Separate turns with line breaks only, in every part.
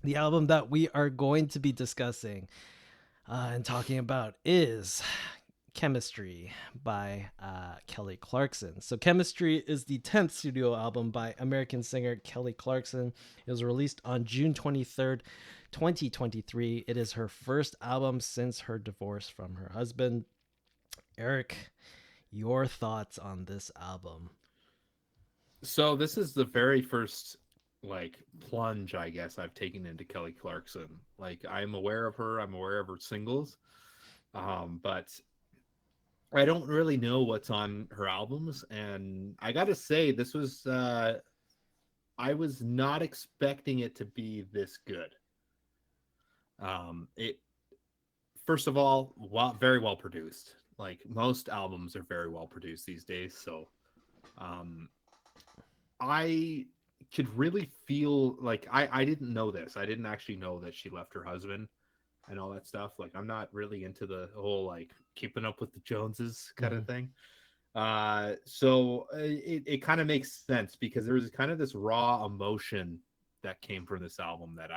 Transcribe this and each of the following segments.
The album that we are going to be discussing and talking about is Chemistry by Kelly Clarkson. So, Chemistry is the 10th studio album by American singer Kelly Clarkson. It was released on June 23rd, 2023. It is her first album since her divorce from her husband. Eric, your thoughts on this album?
So this is the very first like plunge, I guess, I've taken into Kelly Clarkson. Like I'm aware of her, I'm aware of her singles, but I don't really know what's on her albums. And I gotta say, this was I was not expecting it to be this good. It First of all, very well produced. Like most albums are very well produced these days, so um, I could really feel like I didn't know this. I didn't actually know that she left her husband and all that stuff. Like I'm not really into the whole like keeping up with the Joneses kind
Mm-hmm.
of thing. So it kind of makes sense because there was kind of this raw emotion that came from this album that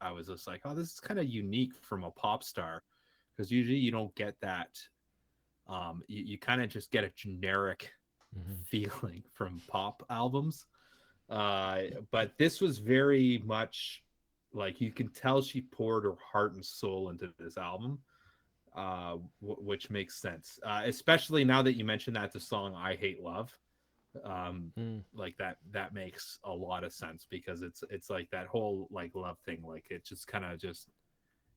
I was just like, oh, this is kind of unique from a pop star because usually you don't get that. You kind of just get a generic
Mm-hmm.
feeling from pop albums. But this was very much like you can tell she poured her heart and soul into this album, which makes sense, especially now that you mentioned that the song "I Hate Love."
Mm-hmm.
Like that makes a lot of sense because it's like that whole like love thing. Like it just kind of just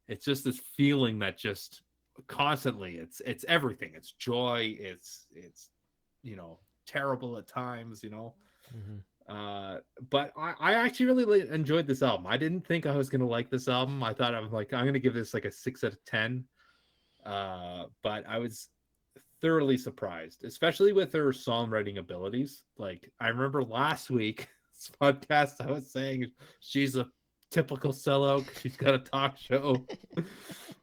it's just this feeling that just constantly it's everything. It's joy. It's you know terrible at times.
Mm-hmm.
Uh, but I actually really enjoyed this album. I didn't think I was gonna like this album. I thought I was like I'm gonna give this like a 6 out of 10. But I was thoroughly surprised, especially with her songwriting abilities. Like I remember last week podcast I was saying she's a typical sellout. She's got a talk show.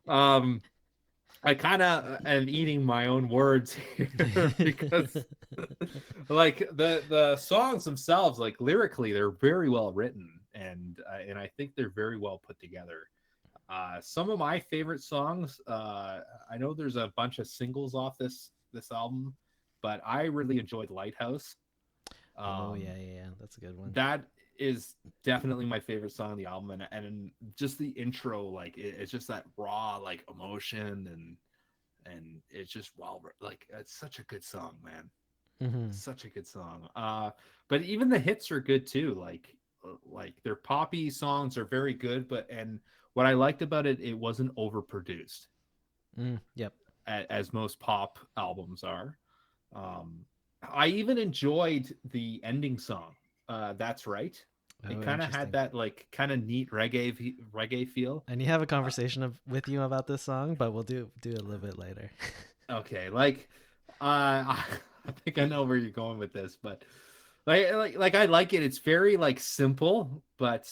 um, I kind of am eating my own words here because like the songs themselves like lyrically they're very well written and I think they're very well put together. Some of my favorite songs, I know there's a bunch of singles off this album, but I really enjoyed Lighthouse.
Oh
Um,
yeah, yeah, yeah. That's a good one.
that is definitely my favorite song on the album, and just the intro, like it's just that raw like emotion and it's just like it's such a good song, man.
Mm-hmm.
Such a good song. But even the hits are good too. Like their poppy songs are very good, but and what I liked about it, it wasn't overproduced
Yep.
as most pop albums are. Um, I even enjoyed the ending song. That's right. It
Oh,
kind of had
interesting.
that like kind of neat reggae feel.
I need to have a
Uh,
conversation with you about this song, but we'll do it a little bit later.
okay, like I think I know where you're going with this, but like I like it. It's very like simple, but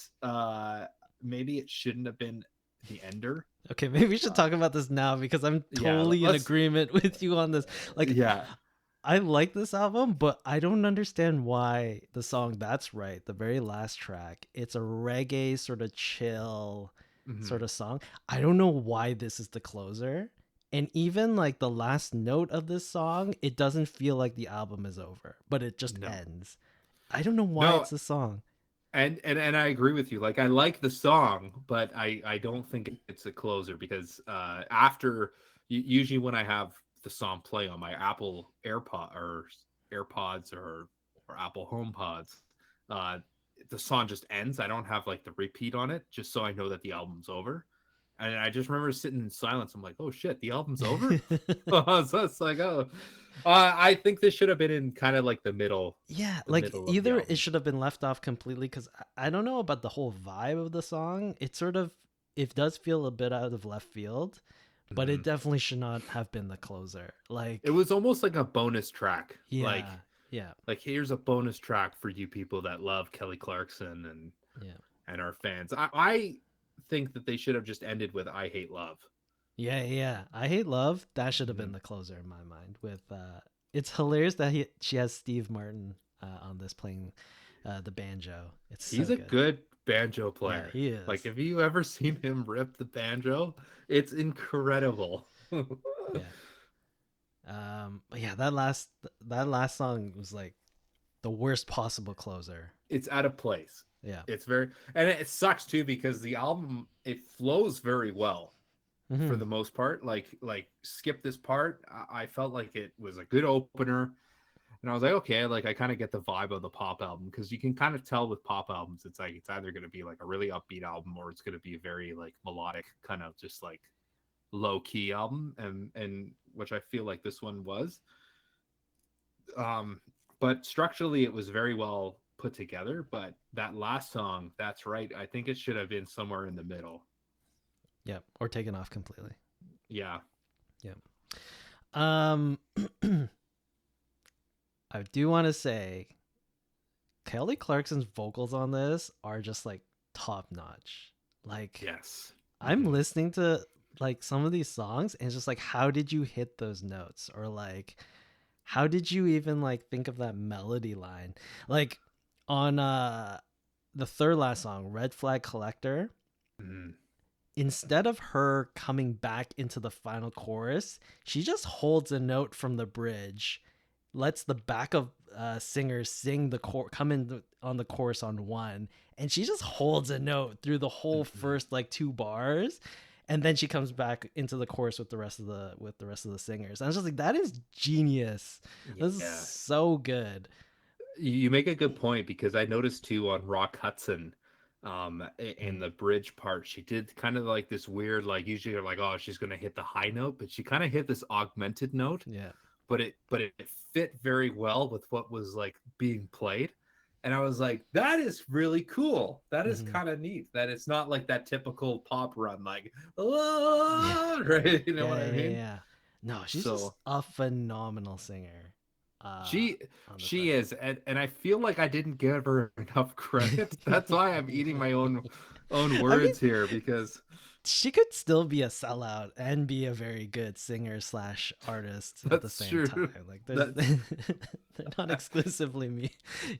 maybe it shouldn't have been the ender.
Okay, maybe we should
Uh,
talk about this now because I'm
yeah,
totally in
let's.
agreement with you on this. Like,
Yeah,
I like this album, but I don't understand why the song "That's Right," the very last track, it's a reggae sort of chill
mhm,
sort of song. I don't know why this is the closer. And even like the last note of this song, it doesn't feel like the album is over, but it just
no,
ends. I don't know why
no,
it's the song.
and I agree with you. Like I like the song, but I don't think it's a closer because after usually when I have the song play on my Apple AirPods or Apple HomePods, uh, the song just ends. I don't have like the repeat on it, just so I know that the album's over. And I just remember sitting in silence. I'm like, oh shit, the album's over. So it's like, oh, I think this should have been in kind of like
Yeah,
the
like
middle of the
either it
album.
should have been left off completely because I don't know about the whole vibe of the song. It does feel a bit out of left field, but it
Mhm.
definitely should not have been the closer.
It was almost like a bonus track.
Yeah, yeah,
Like here's a bonus track for you people that love Kelly Clarkson
yeah,
and are fans. I think that they should have just ended with "I Hate Love."
yeah, yeah. I hate love. That should have been
Mhm.
the closer in my mind. It's hilarious that she has Steve Martin on this playing the banjo. It's
He's
so
a
good.
good banjo
Yeah,
player.
he
Like,
is.
have you ever seen him rip the banjo? It's incredible.
Yeah. But yeah, that last song was like the worst possible closer.
It's out of place.
Yeah.
It's very, and it sucks too because the album it flows very well for
Hmm.
the most part. Like skip this part. I felt like it was a good opener, and I was like, okay, like I kind of get the vibe of the pop album because you can kind of tell with pop albums, it's like it's either going to be like a really upbeat album or it's going to be a very like melodic kind of just like low key album, and which I feel like this one was. Um, but structurally, it was very well put together. But that last song, that's right. I think it should have been somewhere in the middle.
Yep. Or taken off completely.
Yeah.
Yep. Um, I do want to say Kelly Clarkson's vocals on this are just like top notch. Like
Yes.
I'm
Mm-hmm.
listening to like some of these songs and it's just like how did you hit those notes or like how did you even like think of that melody line? Like on the third last song, Red Flag Collector,
Mm-hmm.
instead of her coming back into the final chorus, she just holds a note from the bridge, lets the backup singers sing come in on the chorus on one, and she just holds a note through the whole
Mm-hmm.
first like two bars, and then she comes back into the chorus with the rest of the singers. And I was just like, that is genius. This is
Yeah.
so good.
You make a good point because I noticed too on Rock Hudson, in
Mm,
the bridge part, she did kind of like this weird, like usually you're like, oh, she's gonna hit the high note, but she kind of hit this augmented note,
yeah.
but it fit very well with what was like being played. And I was like, that is really cool. That is
Hmm.
kind of neat. That it's not like that typical pop run, like,
Yeah.
oh, right? You know
Yeah,
what I
yeah, yeah,
mean?
yeah. No, she's just
So
a phenomenal singer. Uh,
she
on this
she
record.
is, and I feel like I didn't give her enough credit. That's why I'm eating my own
I mean,
words here because
she could still be a sellout and be a very good singer slash artist at the
that's
same
true.
time. Like, there's
That's
they're not exclusively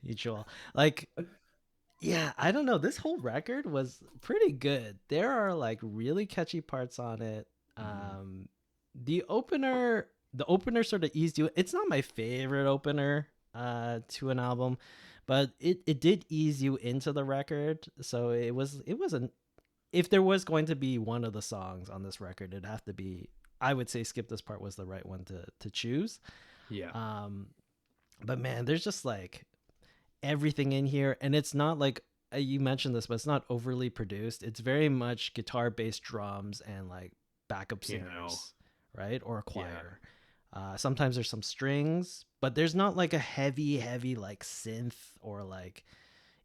mutual. Like, yeah, I don't know. This whole record was pretty good. There are like really catchy parts on it.
Mhm.
Um, the opener sort of eased you. It's not my favorite opener to an album, but it did ease you into the record. So it wasn't, if there was going to be one of the songs on this record, it'd have to be, I would say Skip This Part was the right one to choose.
Yeah.
Um, but man, there's just like everything in here, and it's not like you mentioned this, but it's not overly produced. It's very much guitar, bass, drums, and like backup
Piano.
singers, right, or a
Yeah.
choir. Sometimes there's some strings, but there's not like a heavy like synth or like,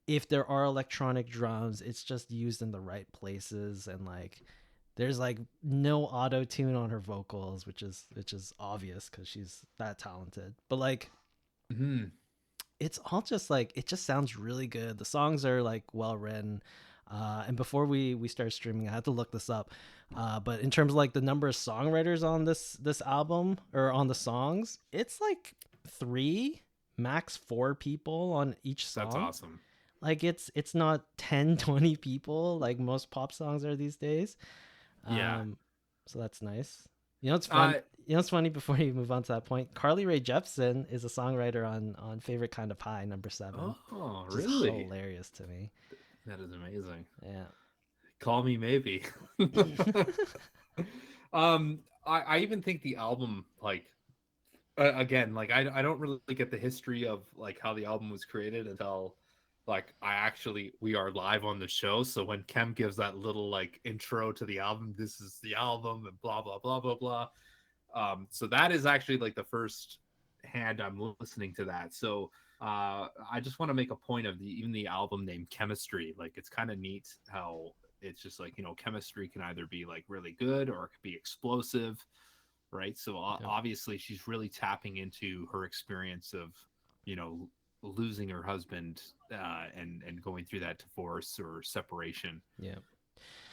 if there are electronic drums, it's just used in the right places, and like there's like no auto tune on her vocals, which is obvious because she's that talented. But like
Hmm.
it's all just like, it just sounds really good. The songs are like well written. And before we start streaming, I had to look this up. But in terms of like the number of songwriters on this album or on the songs, it's like three, max four people on each
That's
song.
awesome.
Like it's not 10, 20 people like most pop songs are these days.
Yeah.
Um, so that's nice. You know, it's fun.
Uh,
You know, it's funny before you move on to that point. Carly Rae Jepsen is a songwriter on Favorite Kind of High, number 7,
oh,
which is
really?
hilarious to me.
That is amazing.
Yeah.
Call me maybe. I even think the album, like, again, like I don't really get the history of like how the album was created until like we are live on the show. So when Kem gives that little like intro to the album, this is the album and blah blah blah blah blah. So that is actually like the first hand I'm listening to that. So I just want to make a point of even the album name Chemistry. Like it's kind of neat how it's just like, chemistry can either be like really good or it could be explosive, right? So
Yep.
obviously she's really tapping into her experience of, you know, losing her husband, and going through that divorce or separation.
Yep.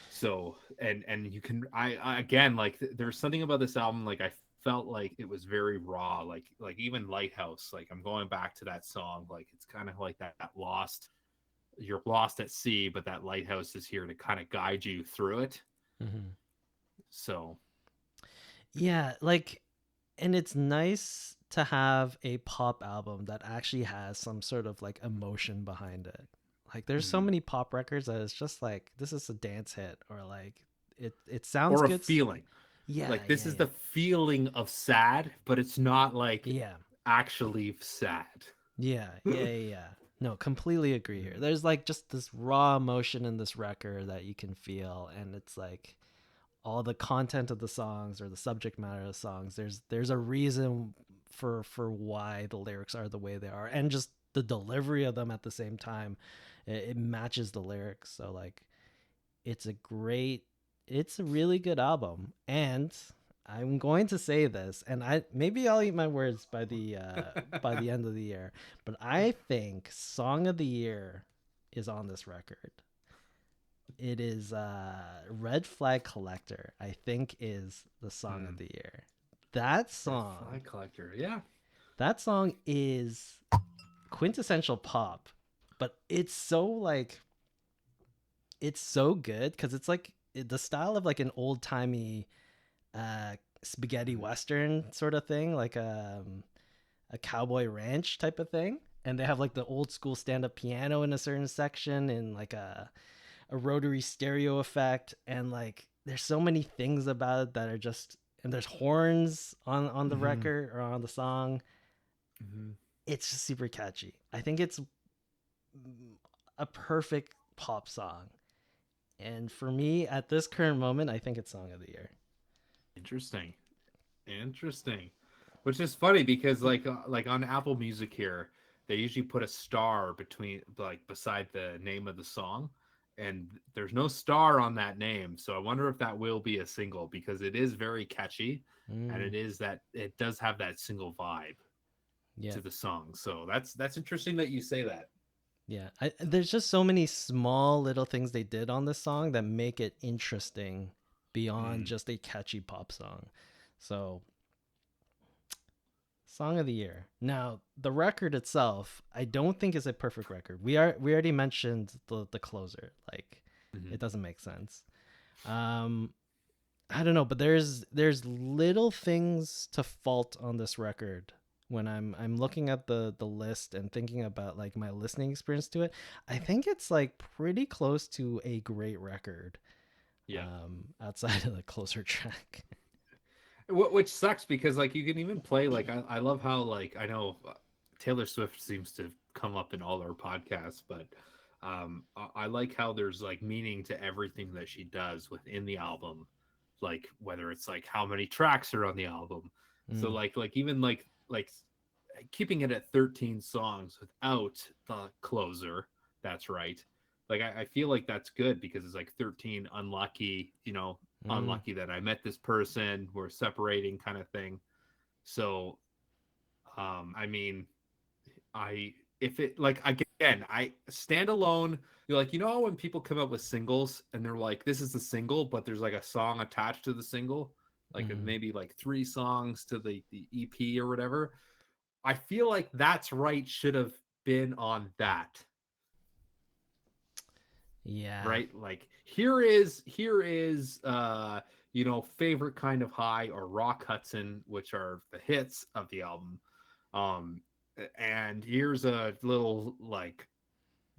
So and you can I again, like there's something about this album, like I felt like it was very raw, like even Lighthouse, like I'm going back to that song, like it's kind of like that lost you're lost at sea, but that lighthouse is here to kind of guide you through it.
Hmm.
So,
Yeah, like, and it's nice to have a pop album that actually has some sort of like emotion behind it. Like, there's so
mhm.
many pop records that it's just like this is a dance hit, or like it sounds
Or a
good.
feeling.
Yeah,
Like this
yeah,
is
yeah,
the feeling of sad, but it's not like
yeah,
actually sad.
yeah, yeah, yeah, yeah. No, completely agree here.
Mhm.
There's like just this raw emotion in this record that you can feel, and it's like all the content of the songs or the subject matter of the songs. There's a reason for why the lyrics are the way they are, and just the delivery of them at the same time. It matches the lyrics, so like it's a great, it's a really good album. And I'm going to say this, and I maybe I'll eat my words by the end of the year, but I think Song of the Year is on this record. It is Red Flag Collector, I think, is the Song of
Hmm.
the Year. That
Red
song,
Flag Collector. Yeah.
that song is quintessential pop, but it's so like, it's so good because it's like the style of like an old timey spaghetti
Mhm.
western sort of thing, like a cowboy ranch type of thing. And they have like the old school stand up piano in a certain section, and like a rotary stereo effect, and like there's so many things about it that are just, and there's horns on the
Mhm.
record or on the song.
Mhm.
It's just super catchy. I think it's a perfect pop song, and for me at this current moment, I think it's Song of the Year.
Interesting. Interesting. Which is funny because like on Apple Music here, they usually put a star between like beside the name of the song, and there's no star on that name. So I wonder if that will be a single because it is very catchy, and
Mm,
it is that it does have that single vibe
yeah,
to the song. So that's interesting that you say that.
yeah. There's just so many small little things they did on this song that make it interesting beyond
Mm,
just a catchy pop song. So Song of the Year. Now, the record itself, I don't think is a perfect record. We already mentioned the closer. Like,
mhm.
it doesn't make sense. Um, I don't know, but there's little things to fault on this record. When I'm looking at the list and thinking about like my listening experience to it, I think it's like pretty close to a great record.
Yeah.
Outside of the closer track.
Which sucks because like you can even play like I love how like I know Taylor Swift seems to come up in all our podcasts, but I like how there's like meaning to everything that she does within the album, like whether it's like how many tracks are on the album. So
Mm,
like even like keeping it at 13 songs without the closer, that's right. Like I feel like that's good because it's like 13 unlucky,
mm,
unlucky that I met this person, we're separating kind of thing. So I mean, I if it like again, I stand alone. You're like, when people come up with singles and they're like, this is the single, but there's like a song attached to the single, like
mm.
maybe like three songs to the EP or whatever. I feel like That's Right should have been on that,
Yeah.
right? Like here is favorite kind of high or Rock Hudson, which are the hits of the album. Um and here's a little like,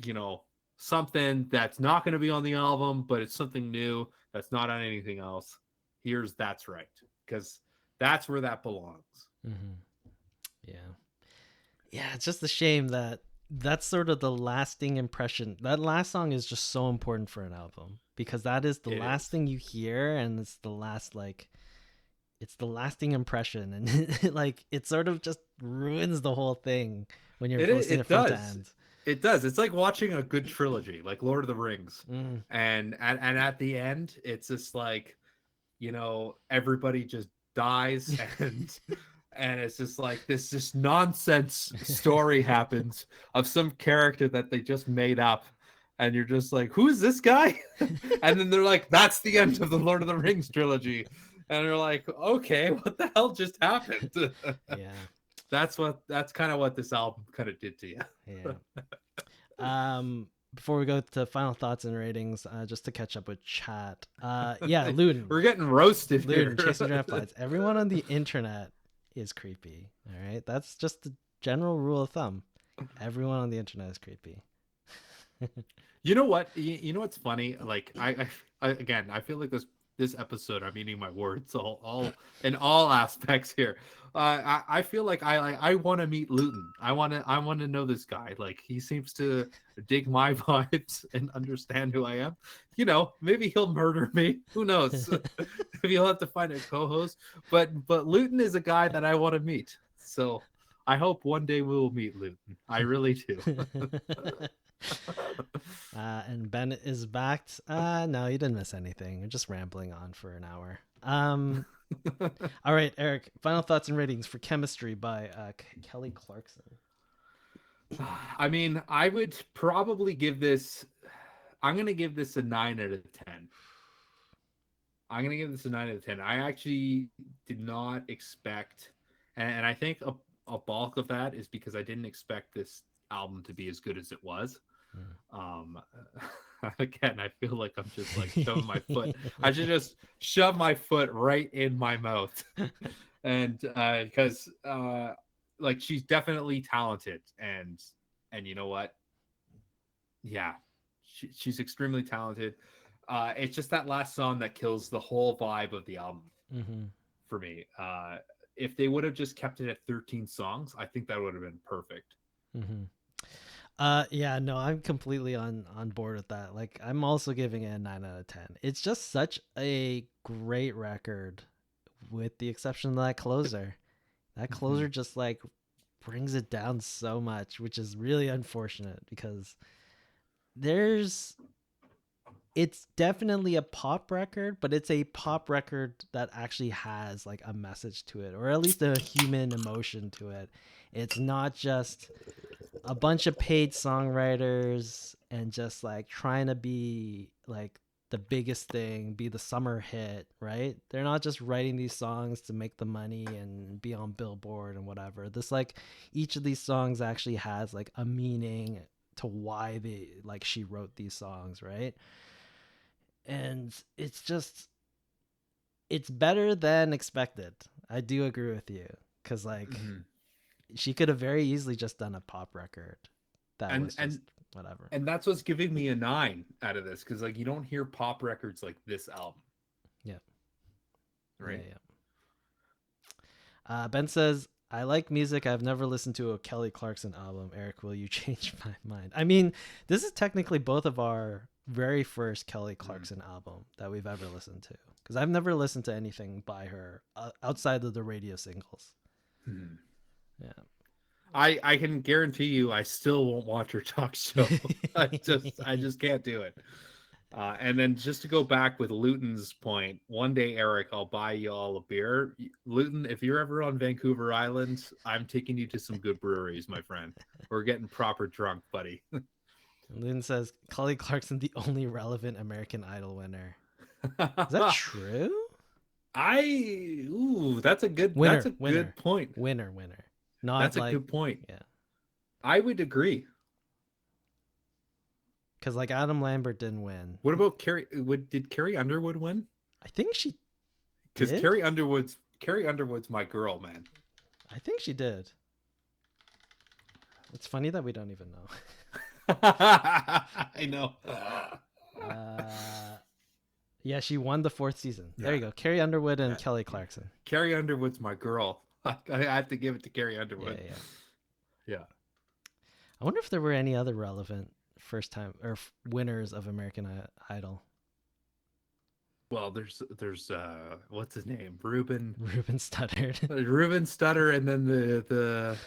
you know, something that's not going to be on the album, but it's something new that's not on anything else. Here's That's Right, because that's where that belongs.
Hmm. Yeah. Yeah, it's just a shame that that's sort of the lasting impression. That last song is just so important for an album because that is the
It
last
is.
thing you hear, and it's the last like it's the lasting impression, and like it sort of just ruins the whole thing when you're listening
It
from to
does.
end.
It does. It's like watching a good trilogy, like Lord of the Rings.
Mm.
And at the end, it's just like, everybody just dies and it's just like this just nonsense story happens of some character that they just made up. And you're just like, who is this guy? And then they're like, that's the end of the Lord of the Rings trilogy. And you're like, okay, what the hell just happened?
Yeah,
That's kind of what this album kind of did to you.
yeah. Um, before we go to final thoughts and ratings, just to catch up with chat. Yeah, Luden.
We're getting roasted
Luden,
here.
chasing dragonflies. Everyone on the internet is creepy. All right, that's just the general rule of thumb. Everyone on the internet is creepy.
You know what? You know what's funny? Like again, I feel like this episode, I'm eating my words all in all aspects here. I feel like I want to meet Luton. I want to know this guy. Like he seems to dig my vibes and understand who I am. You know, maybe he'll murder me. Who knows? Maybe he'll have to find a co-host. But Luton is a guy that I want to meet. So I hope one day we will meet Luton. I really do.
And Ben is backed. No, you didn't miss anything. We're just rambling on for an hour. All right, Eric. Final thoughts and ratings for Chemistry by Kelly Clarkson.
I mean, I would probably give this. I'm gonna give this a 9 out of 10. I'm gonna give this a 9 out of 10. I actually did not expect, and I think a bulk of that is because I didn't expect this album to be as good as it was. Again, I feel like I'm just like shoving my foot. I should just shove my foot right in my mouth, and because like she's definitely talented, and you know what? Yeah, she's extremely talented. It's just that last song that kills the whole vibe of the album for me. If they would have just kept it at 13 songs, I think that would have been perfect.
Yeah, no, I'm completely on board with that. Like, I'm also giving it a 9 out of 10. It's just such a great record, with the exception of that closer. That closer just like brings it down so much, which is really unfortunate because it's definitely a pop record, but it's a pop record that actually has like a message to it, or at least a human emotion to it. It's not just a bunch of paid songwriters and just like trying to be like the biggest thing, be the summer hit, right? They're not just writing these songs to make the money and be on Billboard and whatever. This like each of these songs actually has like a meaning to why they like she wrote these songs, right? And it's better than expected. I do agree with you, because like she could have very easily just done a pop record that was just whatever.
And that's what's giving me a 9 out of this, because like you don't hear pop records like this album.
Yeah.
Right.
Yeah. Ben says, I like music. I've never listened to a Kelly Clarkson album. Eric, will you change my mind? I mean, this is technically both of our very first Kelly Clarkson album that we've ever listened to, because I've never listened to anything by her outside of the radio singles. Yeah.
I can guarantee you I still won't watch her talk show. I just can't do it. And then just to go back with Luton's point, one day, Eric, I'll buy you all a beer. Luton, if you're ever on Vancouver Island, I'm taking you to some good breweries, my friend. We're getting proper drunk, buddy.
Luton says, Kelly Clarkson, the only relevant American Idol winner. Is that true?
That's a good good point.
Winner. Not
that's
like,
a good point.
Yeah.
I would agree.
Because like Adam Lambert didn't win.
What about Carrie? Did Carrie Underwood win?
I think she
did. Because Carrie Underwood's my girl, man.
I think she did. It's funny that we don't even know.
I know.
Yeah, she won the 4th season. Yeah. There you go. Carrie Underwood and Kelly Clarkson.
Carrie Underwood's my girl. I have to give it to Carrie Underwood. Yeah.
I wonder if there were any other relevant first time or winners of American Idol.
Well, there's what's his name? Ruben
Studdard.
Ruben Studdard, and then the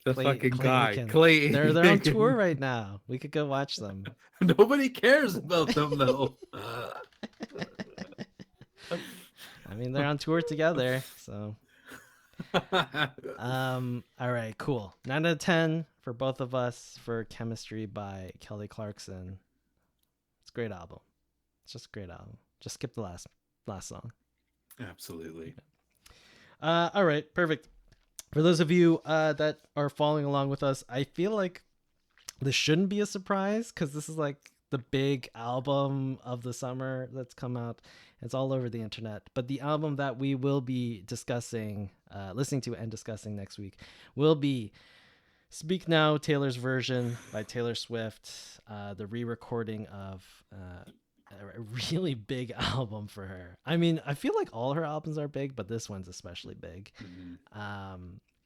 fucking guy. Clay.
They're on tour right now. We could go watch them.
Nobody cares about them though.
I mean, they're on tour together, so. All right, cool. 9 out of 10 for both of us for Chemistry by Kelly Clarkson. It's a great album. It's just a great album. Just skip the last song.
Absolutely.
All right, perfect. For those of you that are following along with us, I feel like this shouldn't be a surprise because this is like the big album of the summer that's come out. It's all over the internet. But the album that we will be discussing, listening to and discussing next week will be Speak Now, Taylor's Version by Taylor Swift, the re-recording of a really big album for her. I mean, I feel like all her albums are big, but this one's especially big.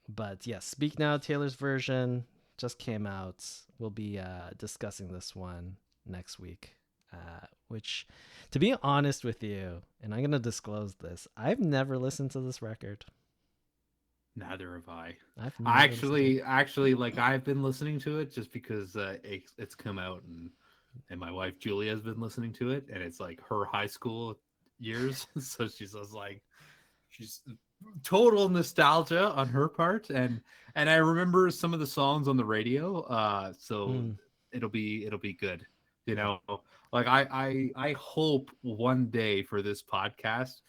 But yeah, Speak Now, Taylor's Version just came out. We'll be discussing this one next week, which, to be honest with you, and I'm going to disclose this, I've never listened to this record.
Neither have I.
I've
I
never listened
actually, like, I've been listening to it just because it's come out, and my wife Julia has been listening to it, and it's like her high school years, so she's just like, she's total nostalgia on her part, and I remember some of the songs on the radio, so it'll be good, you know. Like I hope one day for this podcast,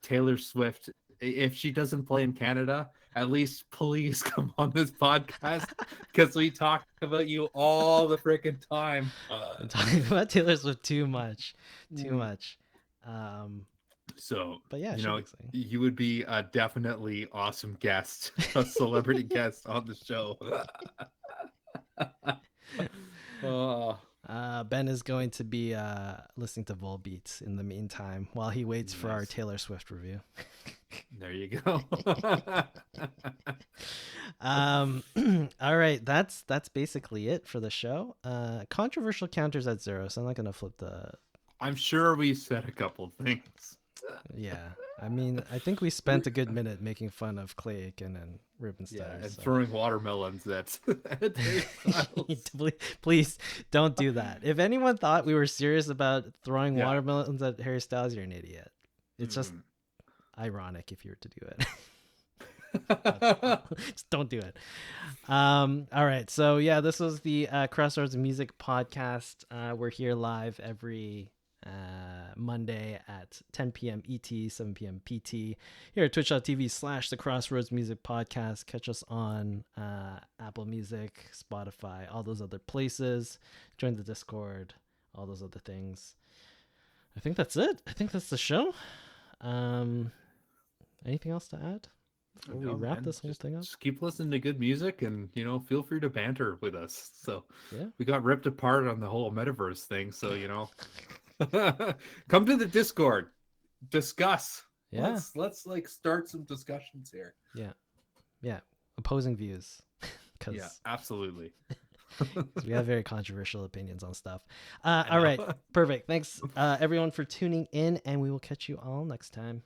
Taylor Swift, if she doesn't play in Canada, at least please come on this podcast because we talk about you all the freaking time.
I'm talking about Taylor Swift too much.
So,
But yeah,
you know, you would be a definitely awesome guest, a celebrity guest on the show.
Ben is going to be listening to Volbeat in the meantime while he waits for our Taylor Swift review.
There you go.
All right, that's basically it for the show. Controversial counters at 0, so I'm not gonna flip the.
I'm sure we said a couple things.
Yeah, I mean, I think we spent a good minute making fun of Clay Aiken and Rubenstein.
Yeah, and throwing watermelons at
please don't do that. If anyone thought we were serious about throwing watermelons at Harry Styles, you're an idiot. It's just ironic if you were to do it. Just don't do it. All right, so yeah, this was the Crossroads Music Podcast. We're here live every Monday at 10 p.m. ET, 7 p.m. PT here at twitch.tv/the Crossroads Music Podcast. Catch us on Apple Music, Spotify, all those other places. Join the Discord, all those other things. I think that's it. I think that's the show. Anything else to add before we wrap this whole thing up?
Just keep listening to good music, and you know, feel free to banter with us. So
yeah,
we got ripped apart on the whole metaverse thing, so you know. Come to the Discord, discuss.
Yeah,
let's like start some discussions here.
Yeah, opposing views.
Yeah, absolutely.
We have very controversial opinions on stuff. All right, perfect. Thanks everyone for tuning in, and we will catch you all next time.